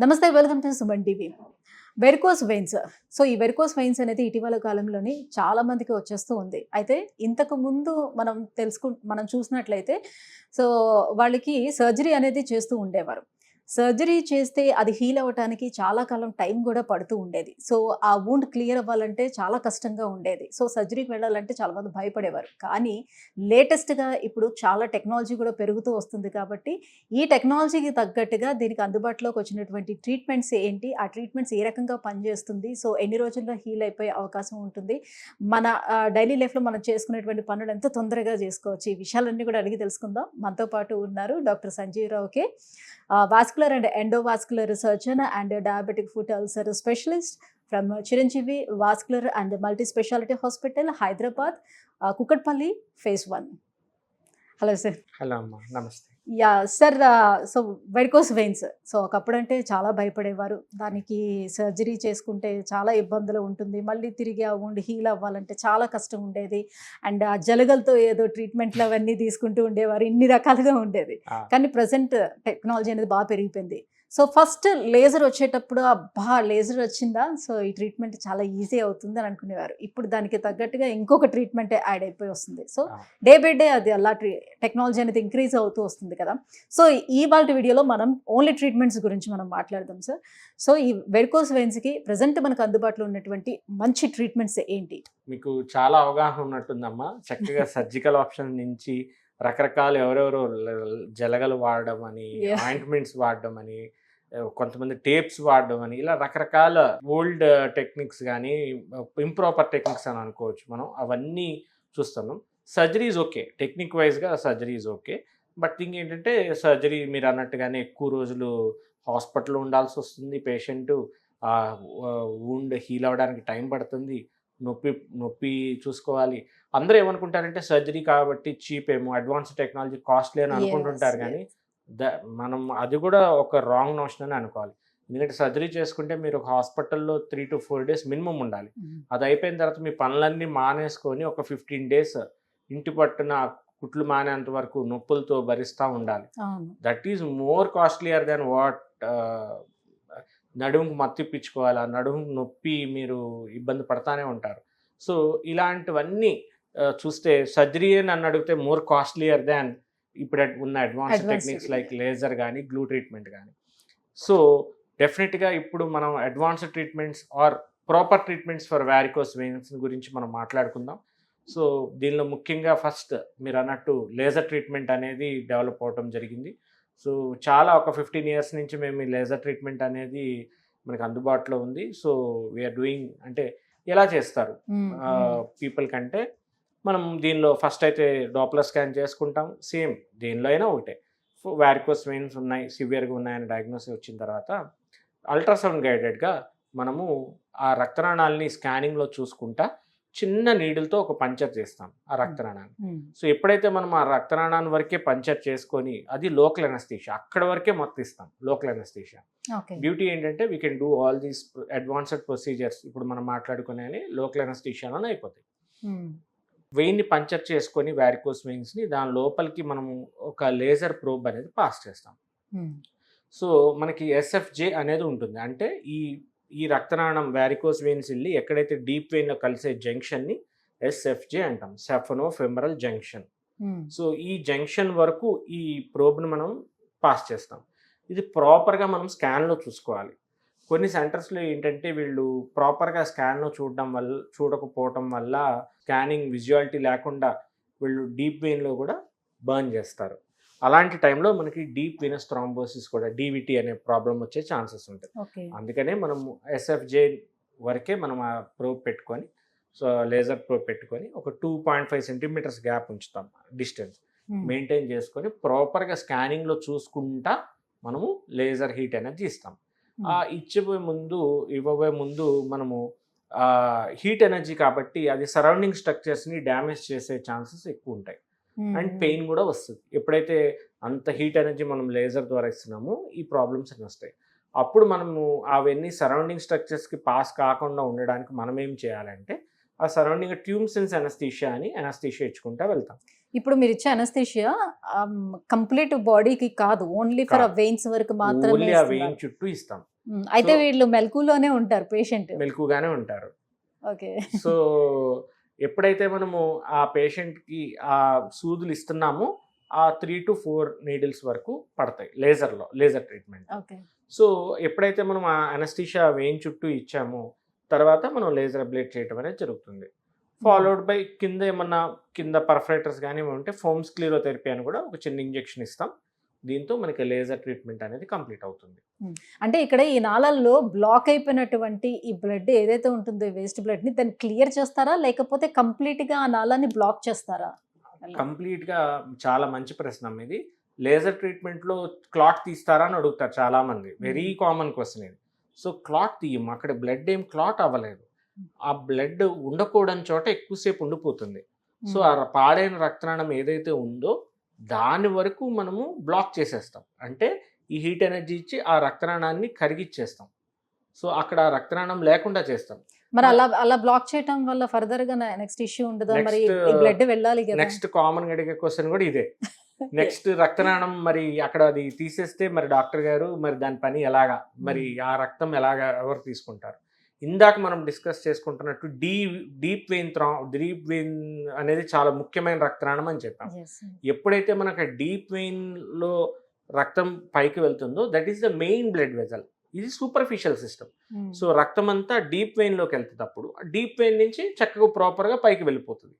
నమస్తే, welcome to Suman TV. Varicose veins. So, ఈ varicose veins అనేది ఇటీవల కాలంలోని చాలా మందికి వచ్చేస్తూ ఉంది. అయితే ఇంతకు ముందు మనం చూసినట్లయితే సో, వాళ్ళకి సర్జరీ అనేది చేస్తూ ఉండేవారు. సర్జరీ చేస్తే అది హీల్ అవ్వటానికి చాలా కాలం టైం గూడా పడుతూ ఉండేది. సో, ఆ వూండ్ క్లియర్ అవ్వాలంటే చాలా కష్టంగా ఉండేది. సో, సర్జరీకి వెళ్ళాలంటే చాలామంది భయపడేవారు. కానీ లేటెస్ట్‌గా ఇప్పుడు చాలా టెక్నాలజీ గూడా పెరుగుతూ వస్తుంది కాబట్టి ఈ టెక్నాలజీకి తగ్గట్టుగా దీనికి అందుబాటులోకి వచ్చినటువంటి ట్రీట్మెంట్స్ ఏంటి? ఆ ట్రీట్మెంట్స్ ఏ రకంగా పనిచేస్తుంది? సో, ఎన్ని రోజుల్లో హీల్ అయిపోయే అవకాశం ఉంటుంది? మన డైలీ లైఫ్‌లో మనం చేసుకునేటువంటి పనులు ఎంత తొందరగా చేసుకోవచ్చు? ఈ విషయాలన్నీ కూడా అడిగి తెలుసుకుందాం. మనతో పాటు ఉన్నారు doctor Sanjeeva Rao K. Vascular and endovascular surgeon and diabetic foot ulcer specialist from Chiranjeevi vascular and multi speciality hospital, Hyderabad, Kukatpally, phase 1. Hello sir. Hello అమ్మా, నమస్తే. Sir. So, varicose veins. So, ఒకప్పుడంటే చాలా భయపడేవారు. దానికి సర్జరీ చేసుకుంటే చాలా ఇబ్బందులు ఉంటుంది. మళ్ళీ తిరిగి ఆ వూండ్ హీల్ అవ్వాలంటే చాలా కష్టం ఉండేది. అండ్ ఆ జలగలతో ఏదో ట్రీట్మెంట్లు అవన్నీ తీసుకుంటూ ఉండేవారు. ఇన్ని రకాలుగా ఉండేది. కానీ ప్రెజెంట్ టెక్నాలజీ అనేది బాగా పెరిగిపోయింది. సో, ఫస్ట్ లేజర్ వచ్చేటప్పుడు అబ్బా! లేజర్ వచ్చిందా? సో, ఈ ట్రీట్మెంట్ చాలా ఈజీ అవుతుంది అని అనుకునేవారు. ఇప్పుడు దానికి తగ్గట్టుగా ఇంకొక ట్రీట్మెంట్ యాడ్ అయిపోయి వస్తుంది. సో, డే బై డే అది అలా టెక్నాలజీ అనేది ఇంక్రీజ్ అవుతూ వస్తుంది కదా. సో, ఇవాల్టి వీడియోలో మనం ఓన్లీ ట్రీట్మెంట్స్ గురించి మనం మాట్లాడదాం సార్. సో, ఈ వెరికోస్ వెయిన్స్‌కి ప్రెజెంట్ మనకు అందుబాటులో ఉన్నటువంటి మంచి ట్రీట్మెంట్స్ ఏంటి? మీకు చాలా అవగాహన ఉన్నట్టుందమ్మా. చక్కగా సర్జికల్ ఆప్షన్ నుంచి రకరకాల ఎవరెవరో జలగలు వాడడం అని, ఆయింట్మెంట్స్ వాడడం అని, కొంతమంది టేప్స్ వాడడం అని, ఇలా రకరకాల ఓల్డ్ టెక్నిక్స్ కానీ ఇంప్రాపర్ టెక్నిక్స్ అని అనుకోవచ్చు మనం. అవన్నీ చూస్తున్నాం. సర్జరీ ఈజ్ ఓకే, టెక్నిక్ వైజ్గా surgery is okay. But thing ఏంటంటే సర్జరీ మీరు అన్నట్టుగానే ఎక్కువ రోజులు హాస్పిటల్లో ఉండాల్సి వస్తుంది. పేషెంట్ వూండ్ హీల్ అవ్వడానికి టైం పడుతుంది. నొప్పి చూసుకోవాలి. అందరూ ఏమనుకుంటారంటే సర్జరీ కాబట్టి చీప్ ఏమో, అడ్వాన్స్ టెక్నాలజీ కాస్ట్లీ అని అనుకుంటుంటారు. కానీ మనం అది కూడా ఒక రాంగ్ నోషన్ అని అనుకోవాలి. ఎందుకంటే సర్జరీ చేసుకుంటే మీరు ఒక హాస్పిటల్లో 3 to 4 days మినిమం ఉండాలి. అది అయిపోయిన తర్వాత మీ పనులన్నీ మానేసుకొని ఒక 15 days ఇంటి పట్టున కుట్లు మానేంత వరకు నొప్పులతో భరిస్తూ ఉండాలి. That is more costlier than what నడుముకు మత్తిప్పించుకోవాలి. ఆ నడుము నొప్పి మీరు ఇబ్బంది పడతానే ఉంటారు. సో, ఇలాంటివన్నీ చూస్తే సర్జరీ నన్ను అడిగితే మోర్ కాస్ట్లియర్ దాన్ ఇప్పుడు ఉన్న అడ్వాన్స్ టెక్నిక్స్ లైక్ లేజర్ కానీ, గ్లూ ట్రీట్మెంట్ కానీ. సో, డెఫినెట్గా ఇప్పుడు మనం advanced treatments or proper treatments for varicose veins గురించి మనం మాట్లాడుకుందాం. సో, దీనిలో ముఖ్యంగా ఫస్ట్ మీరు అన్నట్టు లేజర్ ట్రీట్మెంట్ అనేది డెవలప్ అవడం జరిగింది. సో, చాలా ఒక 15 years నుంచి మేము ఈ లేజర్ ట్రీట్మెంట్ అనేది మనకు అందుబాటులో ఉంది. సో, వీఆర్ డూయింగ్ అంటే ఎలా చేస్తారు పీపుల్ కంటే మనం దీనిలో ఫస్ట్ అయితే డాప్లర్ స్కాన్ చేసుకుంటాం. సేమ్ దేనిలో అయినా ఒకటే, వారికోస్ వెయిన్స్ ఉన్నాయి, సివియర్గా ఉన్నాయని డయాగ్నోసిస్ వచ్చిన తర్వాత అల్ట్రాసౌండ్ గైడెడ్గా మనము ఆ రక్తనాళాలని స్కానింగ్లో చూసుకుంటా చిన్న నీడిల్తో ఒక పంచర్ చేస్తాం ఆ రక్తనాళాన్ని. సో, ఎప్పుడైతే మనం ఆ రక్తనాళాన్ని వరకే పంచర్ చేసుకొని, అది లోకల్ అనస్థీషియా, అక్కడ వరకే మొత్తిస్తాం లోకల్ అనస్థీషియా. బ్యూటీ ఏంటంటే we can do all these advanced procedures ఇప్పుడు మనం మాట్లాడుకునే లోకల్ అనస్థీషియాలోనే అయిపోతాయి. వెయిన్ని పంచర్ చేసుకొని వారికోస్ వెయిన్స్ని దాని లోపలికి మనము ఒక లేజర్ ప్రోబ్ అనేది పాస్ చేస్తాం. సో, మనకి ఎస్ఎఫ్జే అనేది ఉంటుంది. అంటే ఈ రక్తనాళం వారికోస్ వెయిన్స్ వెళ్ళి ఎక్కడైతే డీప్ వెయిన్లో కలిసే జంక్షన్ని ఎస్ఎఫ్జే అంటాం, సెఫనో ఫెమరల్ జంక్షన్. సో, ఈ జంక్షన్ వరకు ఈ ప్రోబ్ని మనం పాస్ చేస్తాం. ఇది ప్రాపర్గా మనం స్కాన్లో చూసుకోవాలి. కొన్ని సెంటర్స్లో ఏంటంటే వీళ్ళు ప్రాపర్గా స్కాన్లో చూడకపోవటం వల్ల స్కానింగ్ విజువాలిటీ లేకుండా వీళ్ళు డీప్ వెయిన్లో కూడా బర్న్ చేస్తారు. అలాంటి టైంలో మనకి డీప్ వెనస్ థ్రాంబోసిస్ కూడా, డీవిటీ అనే ప్రాబ్లం వచ్చే ఛాన్సెస్ ఉంటాయి. అందుకనే మనము ఎస్ఎఫ్జే వరకే మనం ఆ ప్రోబ్ పెట్టుకొని, సో లేజర్ ప్రోబ్ పెట్టుకొని ఒక 2.5 centimeters గ్యాప్ ఉంచుతాం, డిస్టెన్స్ మెయింటైన్ చేసుకొని ప్రాపర్గా స్కానింగ్లో చూసుకుంటా మనము లేజర్ హీట్ అనేది ఇస్తాం. ఇవ్వబోయే ముందు మనము హీట్ ఎనర్జీ కాబట్టి అది సరౌండింగ్ స్ట్రక్చర్స్ని డ్యామేజ్ చేసే ఛాన్సెస్ ఎక్కువ ఉంటాయి. అండ్ పెయిన్ కూడా వస్తుంది. ఎప్పుడైతే అంత హీట్ ఎనర్జీ మనం లేజర్ ద్వారా ఇస్తున్నామో ఈ ప్రాబ్లమ్స్ అన్నీ వస్తాయి. అప్పుడు మనము అవన్నీ సరౌండింగ్ స్ట్రక్చర్స్కి పాస్ కాకుండా ఉండడానికి మనం ఏం చేయాలంటే ఆ సరౌండింగ్ ట్యూమ్ సెన్స్ అనస్థీషియా అని అనస్థీషియా ఇచ్చుకుంటా వెళ్తాం. ఇప్పుడు మీరు ఇచ్చే అనస్థీషియా కంప్లీట్ బాడీకి కాదు, ఓన్లీ ఫర్ ఆ వెయిన్స్ వరకు మాత్రమే ఓన్లీ ఆ ఇస్తున్నారు. వెయిన్ చుట్టూ ఇస్తాం. అయితే So- వీళ్ళు మెలకులోనే ఉంటారు పేషెంట్. మెలకుగానే ఉంటారు. ఓకే. సో ఎప్పుడైతే మనము ఆ పేషెంట్కి ఆ సూదులు ఇస్తున్నామో ఆ 3 to 4 నీడిల్స్ వరకు పడతాయి లేజర్ ట్రీట్మెంట్. ఓకే. సో ఎప్పుడైతే మనం ఆ అనస్థీషియా వెయిన్ చుట్టూ ఇచ్చామో తర్వాత మనం లేజర్ అబ్లేట్ చేయడం అనేది జరుగుతుంది. ఫాలోడ్ బై కింద పర్ఫరేటర్స్ కానీ ఉంటే ఫోమ్ స్క్లీరోథెరపీ అని కూడా ఒక చిన్న ఇంజెక్షన్ ఇస్తాం. దీంతో మనకి లేజర్ ట్రీట్మెంట్ అనేది కంప్లీట్ అవుతుంది. అంటే ఇక్కడ ఈ నాళాల్లో బ్లాక్ అయిపోయినటువంటి ఈ బ్లడ్ ఏదైతే ఉంటుందో వేస్ట్ బ్లడ్ ని దాన్ని క్లియర్ చేస్తారా, లేకపోతే కంప్లీట్ గా ఆ నాళాన్ని బ్లాక్ చేస్తారా? కంప్లీట్గా చాలా మంచి ప్రశ్న ఇది. లేజర్ ట్రీట్మెంట్లో క్లాట్ తీస్తారా అని అడుగుతారు చాలామంది. వెరీ కామన్ క్వశ్చన్ ఇది. సో క్లాట్ తీయం, అక్కడ బ్లడ్ ఏం క్లాట్ అవ్వలేదు. ఆ బ్లడ్ ఉండకూడని చోట ఎక్కువసేపు ఉండిపోతుంది. సో ఆ పాడైన రక్తనాళం ఏదైతే ఉందో దాని వరకు మనము బ్లాక్ చేసేస్తాం. అంటే ఈ హీట్ ఎనర్జీ ఇచ్చి ఆ రక్తనాళాన్ని కరిగిచ్చేస్తాం. సో అక్కడ ఆ రక్తనాళం లేకుండా చేస్తాం. మరి అలా బ్లాక్ చేయటం వల్ల ఫర్దర్ గా నెక్స్ట్ ఇష్యూ ఉండదా? మరి ఈ బ్లడ్ వెళ్ళాలి కదా. నెక్స్ట్ కామన్ అడిగే క్వశ్చన్ కూడా ఇదే. నెక్స్ట్ రక్తనాళం మరి అక్కడ అది తీసేస్తే మరి డాక్టర్ గారు మరి దాని పని ఎలాగా, మరి ఆ రక్తం ఎలాగా ఎవరు తీసుకుంటారు? ఇందాక మనం డిస్కస్ చేసుకుంటున్నట్టు డీప్ వెయిన్ అనేది చాలా ముఖ్యమైన రక్తనాళం అని చెప్పాం. ఎప్పుడైతే మనకు డీప్ వెయిన్ లో రక్తం పైకి వెళ్తుందో that is the main blood vessel. ఇది సూపర్ఫిషియల్ సిస్టమ్. సో రక్తం అంతా డీప్ వెయిన్ లోకి వెళ్తున్నప్పుడు డీప్ వెయిన్ నుంచి చక్కగా ప్రాపర్ గా పైకి వెళ్ళిపోతుంది.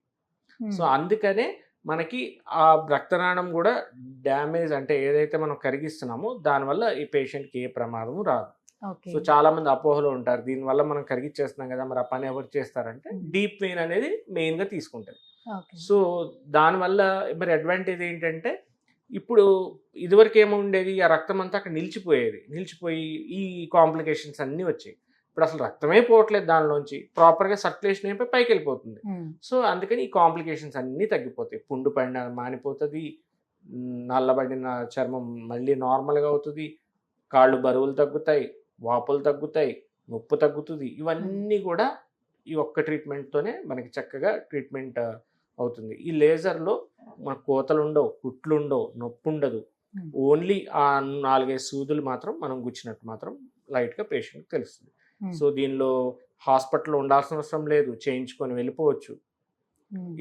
సో అందుకనే మనకి ఆ రక్తనాళం కూడా డ్యామేజ్, అంటే ఏదైతే మనం కరిగిస్తున్నామో దానివల్ల ఈ పేషెంట్కి ఏ ప్రమాదము రాదు. సో చాలా మంది అపోహలో ఉంటారు, దీనివల్ల మనం కరిగిచ్చేస్తున్నాం కదా మరి ఆ పని ఎవరు చేస్తారంటే డీప్ వెయిన్ అనేది మెయిన్ గా తీసుకుంటారు. సో దానివల్ల మరి అడ్వాంటేజ్ ఏంటంటే ఇప్పుడు ఇదివరకు ఏమో ఉండేది, ఆ రక్తం అంతా అక్కడ నిలిచిపోయి ఈ కాంప్లికేషన్స్ అన్నీ వచ్చాయి. ఇప్పుడు అసలు రక్తమే పోవట్లేదు, దానిలోంచి ప్రాపర్గా సర్క్యులేషన్ అయిపోయి పైకి వెళ్ళిపోతుంది. సో అందుకని ఈ కాంప్లికేషన్స్ అన్నీ తగ్గిపోతాయి. పుండు పడిన మానిపోతుంది, నల్లబడిన చర్మం మళ్ళీ నార్మల్గా అవుతుంది, కాళ్ళు బరువులు తగ్గుతాయి, వాపులు తగ్గుతాయి, నొప్పు తగ్గుతుంది. ఇవన్నీ కూడా ఈ ఒక్క ట్రీట్మెంట్తోనే మనకి చక్కగా ట్రీట్మెంట్ అవుతుంది. ఈ లేజర్లో మన కోతలు ఉండవు, కుట్లు ఉండవు, నొప్పి ఉండదు. ఓన్లీ ఆ 4-5 సూదులు మాత్రం మనం గుచ్చినట్టు మాత్రం లైట్గా పేషెంట్కి తెలుస్తుంది. సో దీనిలో హాస్పిటల్లో ఉండాల్సిన అవసరం లేదు, చేయించుకొని వెళ్ళిపోవచ్చు.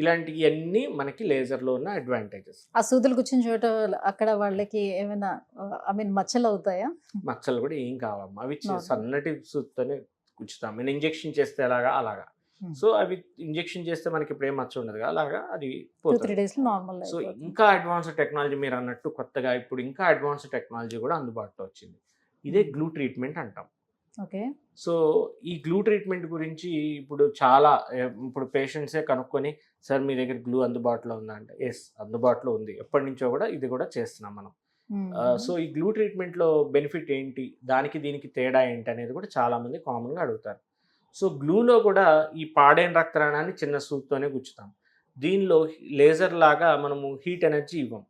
ఇలాంటివన్నీ మనకి లేజర్లో ఉన్న అడ్వాంటేజెస్. ఆ సూదులు కూర్చుని చోట అక్కడ వాళ్ళకి ఏమైనా మచ్చలు అవుతాయా? మచ్చలు కూడా ఏం కావమ్మా, అవి సన్నటి సూత్తోనే కూర్చుతాం. ఇంజెక్షన్ చేస్తే అలాగా. సో అవి ఇంజెక్షన్ చేస్తే మనకి ఇప్పుడు ఏం మచ్చ ఉండదు, అలాగా అది పోతుంది. సో ఇంకా అడ్వాన్స్డ్ టెక్నాలజీ మీరు అన్నట్టు కొత్తగా ఇప్పుడు ఇంకా అడ్వాన్స్డ్ టెక్నాలజీ కూడా అందుబాటులో వచ్చింది. ఇదే గ్లూ ట్రీట్మెంట్ అంటాం. ఓకే. సో ఈ గ్లూ ట్రీట్మెంట్ గురించి ఇప్పుడు పేషెంట్సే కనుక్కొని, సార్ మీ దగ్గర గ్లూ అందుబాటులో ఉందా అంటే ఎస్ అందుబాటులో ఉంది, ఎప్పటి నుంచో కూడా ఇది కూడా చేస్తున్నాం మనం. సో ఈ గ్లూ ట్రీట్మెంట్లో బెనిఫిట్ ఏంటి, దానికి దీనికి తేడా ఏంటి అనేది కూడా చాలామంది కామన్గా అడుగుతారు. సో గ్లూలో కూడా ఈ పాడైన రక్తనాళాన్ని చిన్న సూత్తోనే గుచ్చుతాం. దీనిలో లేజర్ లాగా మనము హీట్ ఎనర్జీ ఇవ్వం.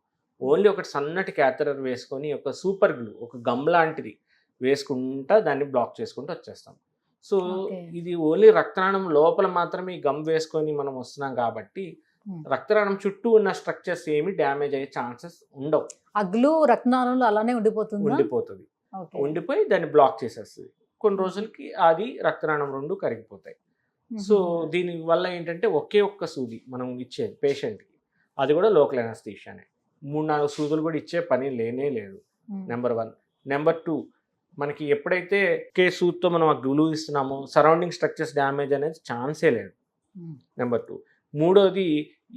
ఓన్లీ ఒకటి సన్నటి క్యాథెటర్ వేసుకొని ఒక సూపర్ గ్లూ, ఒక గమ్ లాంటిది వేసుకుంటా దాన్ని బ్లాక్ చేసుకుంటూ వచ్చేస్తాం. సో ఇది ఓన్లీ రక్తనాళం లోపల మాత్రమే ఈ గమ్ వేసుకొని మనం వస్తున్నాం కాబట్టి రక్తనాళం చుట్టూ ఉన్న స్ట్రక్చర్స్ ఏమి డ్యామేజ్ అయ్యే ఛాన్సెస్ ఉండవు. ఆ గ్లూ రక్తనాళంలో అలానే ఉండిపోతుంది, ఉండిపోయి దాన్ని బ్లాక్ చేసేస్తుంది. కొన్ని రోజులకి అది రక్తనాళం 2 కరిగిపోతాయి. సో దీని వల్ల ఏంటంటే ఒకే ఒక్క సూది మనం ఇచ్చేది పేషెంట్కి, అది కూడా లోకల్ అనస్థీషియానే. 3-4 సూదులు కూడా ఇచ్చే పని లేనే లేదు. నెంబర్ 1. నెంబర్ 2, మనకి ఎప్పుడైతే ఒకే సూద్తో మనం ఆ గ్లూ ఇస్తున్నామో సరౌండింగ్ స్ట్రక్చర్స్ డ్యామేజ్ అనేది ఛాన్సే లేదు. నెంబర్ 2. మూడోది,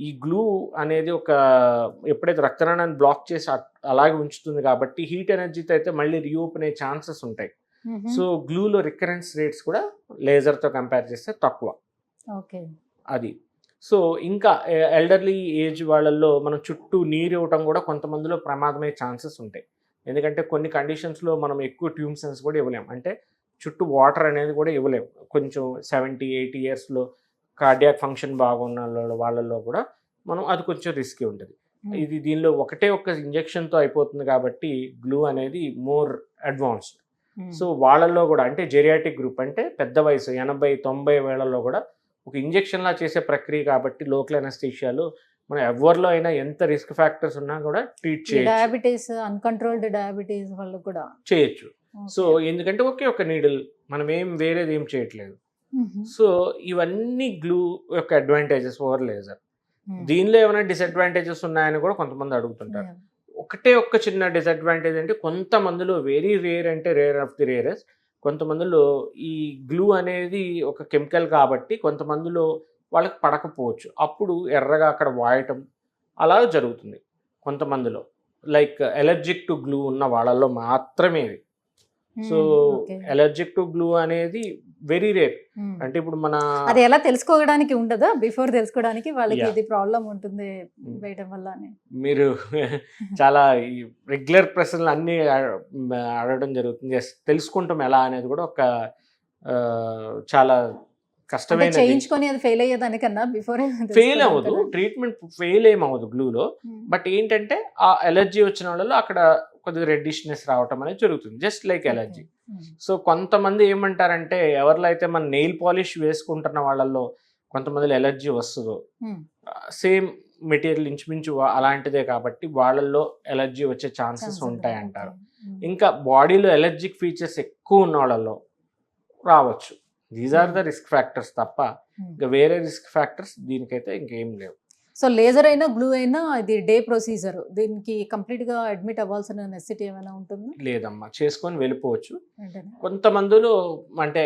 ఈ గ్లూ అనేది ఎప్పుడైతే రక్తనాళాన్ని బ్లాక్ చేసి అలాగే ఉంచుతుంది కాబట్టి హీట్ ఎనర్జీతో అయితే మళ్ళీ రీఓపెన్ అయ్యే ఛాన్సెస్ ఉంటాయి. సో గ్లూలో రికరెన్స్ రేట్స్ కూడా లేజర్తో కంపేర్ చేస్తే తక్కువ. అది. సో ఇంకా ఎల్డర్లీ ఏజ్ వాళ్ళల్లో మనం చుట్టూ నీరు ఇవ్వటం కూడా కొంతమందిలో ప్రమాదమయ్యే ఛాన్సెస్ ఉంటాయి. ఎందుకంటే కొన్ని కండిషన్స్లో మనం ఎక్కువ ట్యూమ్సెన్స్ కూడా ఇవ్వలేం, అంటే చుట్టూ వాటర్ అనేది కూడా ఇవ్వలేం. కొంచెం 70-80 ఇయర్స్లో కార్డియాక్ ఫంక్షన్ బాగున్న వాళ్ళల్లో కూడా మనం అది కొంచెం రిస్కీ ఉంటుంది. దీనిలో ఒకే ఒక్క ఇంజెక్షన్తో అయిపోతుంది కాబట్టి గ్లూ అనేది మోర్ అడ్వాన్స్డ్. సో వాళ్ళల్లో కూడా అంటే జెరియాటిక్ గ్రూప్, అంటే పెద్ద వయసు 80-90 వేళల్లో కూడా ఒక ఇంజెక్షన్లా చేసే ప్రక్రియ కాబట్టి లోకల్ అనస్థీషియాలో మనం ఎవరిలో అయినా ఎంత రిస్క్ ఫ్యాక్టర్స్ ఉన్నా కూడా ట్రీట్ చేయొచ్చు డయాబెటీస్, అన్కంట్రోల్డ్ డయాబెటీస్ వాళ్ళు కూడా. చేయొచ్చు. సో ఎందుకంటే ఒకే ఒక నీడిల్, మనం ఏం వేరేది ఏం చేయట్లేదు. సో ఇవన్నీ గ్లూ యొక్క అడ్వాంటేజెస్ ఓవర్ లేజర్. దీనిలో ఏమైనా డిసడ్వాంటేజెస్ ఉన్నాయని కూడా కొంతమంది అడుగుతుంటారు. ఒకటే ఒక్క చిన్న డిసడ్వాంటేజ్ అంటే కొంతమందిలో వెరీ రేర్ అంటే రేర్ ఆఫ్ ది రేరెస్ట్, కొంతమందిలో ఈ గ్లూ అనేది ఒక కెమికల్ కాబట్టి కొంతమందిలో వాళ్ళకి పడకపోవచ్చు. అప్పుడు ఎర్రగా అక్కడ వాయటం అలా జరుగుతుంది కొంతమందిలో. లైక్ ఎలర్జిక్ టు గ్లూ ఉన్న వాళ్ళల్లో మాత్రమే ఇది. సో ఎలర్జిక్ టు గ్లూ అనేది వెరీ రేర్. అంటే ఇప్పుడు మన అది ఎలా తెలుసుకోవడానికి ఉండదా? బిఫోర్ తెలుసుకోవడానికి వాళ్ళకి ఇది ప్రాబ్లం ఉంటుంది వేయడం వల్ల అని. మీరు చాలా ఈ రెగ్యులర్ ప్రశ్నలు అన్ని అడగడం జరుగుతుంది. తెలుసుకుంటాం ఎలా అనేది కూడా ఒక చాలా కష్టమైన. చేయించుకొని అది ఫెయిల్ అయ్యేదానికన్నా బిఫోర్ ఫెయిల్ అవ్వదు, ట్రీట్మెంట్ ఫెయిల్ ఏమవ్వదు గ్లూలో. బట్ ఏంటంటే ఆ ఎలర్జీ వచ్చిన వాళ్ళలో అక్కడ కొద్దిగా రెడ్డిష్నెస్ రావటం అనేది జరుగుతుంది, జస్ట్ లైక్ ఎలర్జీ. సో కొంతమంది ఏమంటారంటే ఎవరిలో అయితే మన నెయిల్ పాలిష్ వేసుకుంటున్న వాళ్ళల్లో కొంతమందిలో ఎలర్జీ వస్తుందో, సేమ్ మెటీరియల్ ఇంచుమించు అలాంటిదే కాబట్టి వాళ్ళల్లో ఎలర్జీ వచ్చే ఛాన్సెస్ ఉంటాయి అంటారు. ఇంకా బాడీలో ఎలర్జిక్ ఫీచర్స్ ఎక్కువ ఉన్న వాళ్ళలో రావచ్చు. These are the risk factors తప్ప ఇంకా వేరే రిస్క్ ఫ్యాక్టర్స్ దీనికైతే ఇంకేం లేవు. సో లేజర్ అయినా గ్లూ అయినా ఇది డే ప్రొసీజర్, దీనికి కంప్లీట్ గా అడ్మిట్ అవ్వాల్సిన నెసెసిటీ ఏమైనా ఉంటుంది? లేదమ్మా, చేసుకొని వెళ్ళిపోవచ్చు. కొంతమందిలో అంటే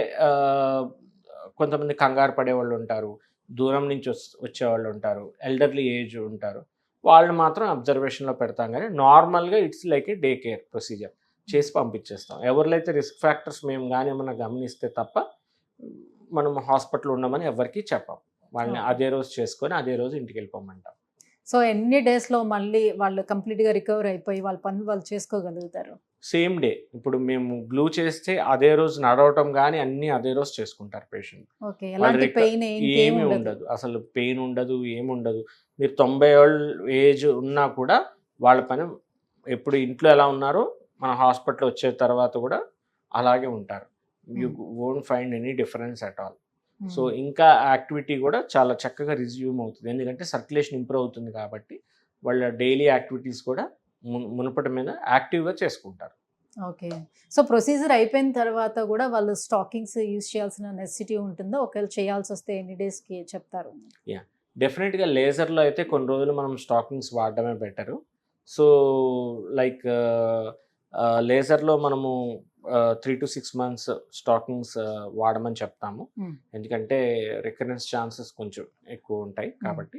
కొంతమంది కంగారు పడే వాళ్ళు ఉంటారు, దూరం నుంచి వచ్చేవాళ్ళు ఉంటారు, ఎల్డర్లీ ఏజ్ ఉంటారు, వాళ్ళు మాత్రం అబ్జర్వేషన్లో పెడతాం. కానీ నార్మల్గా it's like A day care procedure చేసి పంపించేస్తాం. ఎవరిలో అయితే రిస్క్ ఫ్యాక్టర్స్ మేము కానీ ఏమన్నా గమనిస్తే తప్ప మనం హాస్పిటల్ ఉండమని ఎవరికి చెప్పాం. వాళ్ళని అదే రోజు చేసుకొని అదే రోజు ఇంటికి వెళ్ళిపోమంటాం. సో ఎన్ని డేస్లో మళ్ళీ వాళ్ళు కంప్లీట్గా రికవర్ అయిపోయి వాళ్ళ పనులు వాళ్ళు చేసుకోగలుగుతారు? Same day. ఇప్పుడు మేము గ్లూ చేస్తే అదే రోజు నడవటం కానీ అన్ని అదే రోజు చేసుకుంటారు పేషెంట్. ఏమీ ఉండదు, అసలు పెయిన్ ఉండదు, ఏముండదు. మీరు 90 ఏళ్ళ ఏజ్ ఉన్నా కూడా వాళ్ళ పని ఎప్పుడు ఇంట్లో ఎలా ఉన్నారో మన హాస్పిటల్ వచ్చే తర్వాత కూడా అలాగే ఉంటారు. You won't find any difference at all. So ఇంకా యాక్టివిటీ కూడా చాలా చక్కగా రిజ్యూమ్ అవుతుంది, ఎందుకంటే సర్క్యులేషన్ ఇంప్రూవ్ అవుతుంది కాబట్టి వాళ్ళ డైలీ యాక్టివిటీస్ కూడా మునుపటి మీద యాక్టివ్గా చేసుకుంటారు. ఓకే. సో ప్రొసీజర్ అయిపోయిన తర్వాత కూడా వాళ్ళు స్టాకింగ్స్ యూజ్ చేయాల్సిన నెసెసిటీ ఉంటుందో? ఒకవేళ చేయాల్సి వస్తే ఎన్ని డేస్కి చెప్తారు? డెఫినెట్గా లేజర్లో అయితే కొన్ని రోజులు మనం స్టాకింగ్స్ వాడడమే బెటరు. సో లైక్ లేజర్లో మనము 3 to 6 months స్టాకింగ్స్ వాడమని చెప్తాము, ఎందుకంటే రికరెన్స్ ఛాన్సెస్ కొంచెం ఎక్కువ ఉంటాయి కాబట్టి.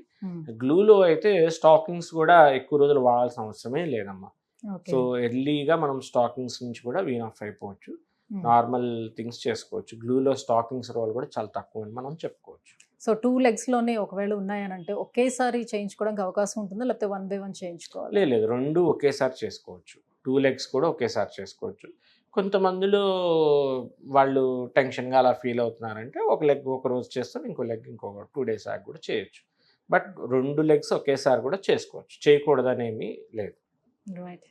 గ్లూలో అయితే స్టాకింగ్స్ కూడా ఎక్కువ రోజులు వాడాల్సిన అవసరమే లేదమ్మా. సో ఎర్లీగా మనం స్టాకింగ్స్ నుంచి కూడా వీన్ ఆఫ్ అయిపోవచ్చు, నార్మల్ థింగ్స్ చేసుకోవచ్చు. గ్లూలో స్టాకింగ్స్ రోల్ కూడా చాలా తక్కువ అని మనం చెప్పుకోవచ్చు. సో 2 legsలోనే ఒకవేళ ఉన్నాయనంటే ఒకేసారి చేయించుకోవడానికి అవకాశం ఉంటుందా, లేకపోతే 1 by 1 చేయించుకోవాలి? లేదు, 2 ఒకేసారి చేసుకోవచ్చు. 2 legs కూడా ఒకేసారి చేసుకోవచ్చు. కొంతమందిలో వాళ్ళు టెన్షన్గా అలా ఫీల్ అవుతున్నారంటే ఒక లెగ్ ఒక రోజు చేస్తాం, ఇంకో లెగ్ ఇంకొక 2 days ఆగి కూడా చేయొచ్చు. బట్ 2 legs ఒకేసారి కూడా చేసుకోవచ్చు, చేయకూడదనేమీ లేదు. Right,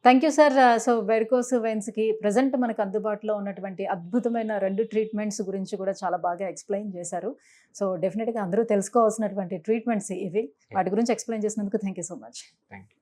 thank you sir. So varicose వెయిన్స్కి ప్రజెంట్ మనకు అందుబాటులో ఉన్నటువంటి అద్భుతమైన 2 ట్రీట్మెంట్స్ గురించి కూడా చాలా బాగా ఎక్స్ప్లెయిన్ చేశారు. సో డెఫినెట్గా అందరూ తెలుసుకోవాల్సినటువంటి ట్రీట్మెంట్స్ ఇవి. వాటి గురించి ఎక్స్ప్లెయిన్ చేసినందుకు thank you so much. Thank you.